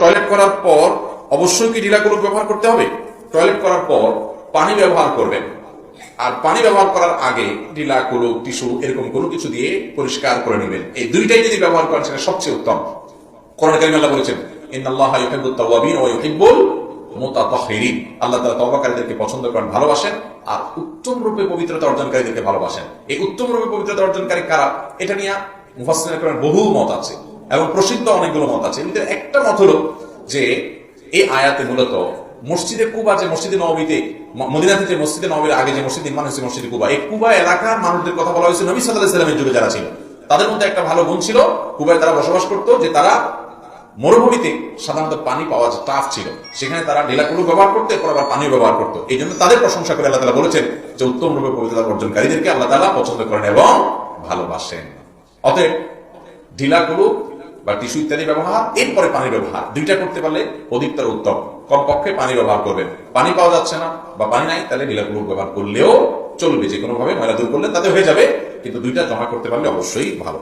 Toilet করার পর অবশ্যই কি ঢিলাকুলুক ব্যবহার করতে হবে? টয়লেট করার পর পানি ব্যবহার করবেন, আর পানি ব্যবহার করার আগে ঢিলাকুলুক, টিস্যু এরকম কোনো কিছু দিয়ে পরিষ্কার করে নেবেন। এই দুইটাই যদি ব্যবহার করেন সেটা সবচেয়ে উত্তম। কোরআন কারীমে আল্লাহ বলেছেন, ইন্নাল্লাহা ইউহিব্বুত তাওয়াবিন ওয়া ইউহিব্বুল মুতাতাহহিরিন। আল্লাহ তাআলা তওবাকারীদেরকে পছন্দ করেন, ভালোবাসেন, আর উত্তম রূপে পবিত্রতা অর্জনকারীদেরকে ভালোবাসেন। এই উত্তম রূপে পবিত্রতা অর্জনকারী কারা, এটা নিয়ে মুফাসসিরিনের কোরআন বহু মত আছে এবং প্রসিদ্ধ অনেকগুলো মত আছে। এর ভিতরে একটা মত হলো যে এই আয়াতে মূলত মসজিদে কুবা, যে মসজিদে নববীতে, মদিনাতে যে মসজিদে নববীর আগে যে মসজিদ নির্মাণ হয়েছে মসজিদে কুবা, এই কুবা এলাকার মানুষদের কথা বলা হয়েছে। নবী সাল্লাল্লাহু আলাইহি ওয়াসাল্লামের যুগে যারা ছিল তাদের মধ্যে একটা ভালো গুণ ছিল, কুবায় তারা বসবাস করতো, যে তারা মরুভূমিতে সাধারণত পানি পাওয়া টাফ ছিল, সেখানে তারা ঢিলাকুলুক ব্যবহার করতো, এরপর আবার পানি ব্যবহার করতো। এই জন্য তাদের প্রশংসা করে আল্লাহ তাআলা বলেছেন যে উত্তম রূপে পবিত্রতা অর্জনকারীদেরকে আল্লাহ তাআলা পছন্দ করেন এবং ভালোবাসেন। অতএব ঢিলাকুলুক বা টিস্যু ইত্যাদি ব্যবহার, এরপরে পানি ব্যবহার, দুইটা করতে পারলে অধিকতর উত্তম। কমপক্ষে পানি ব্যবহার করবেন। পানি পাওয়া যাচ্ছে না বা পানি নাই, তাহলে ঢিলাকুলুক ব্যবহার করলেও চলবে, যে কোনো ভাবে ময়লা দূর করলে তাতে হয়ে যাবে, কিন্তু দুইটা জমা করতে পারলে অবশ্যই ভালো।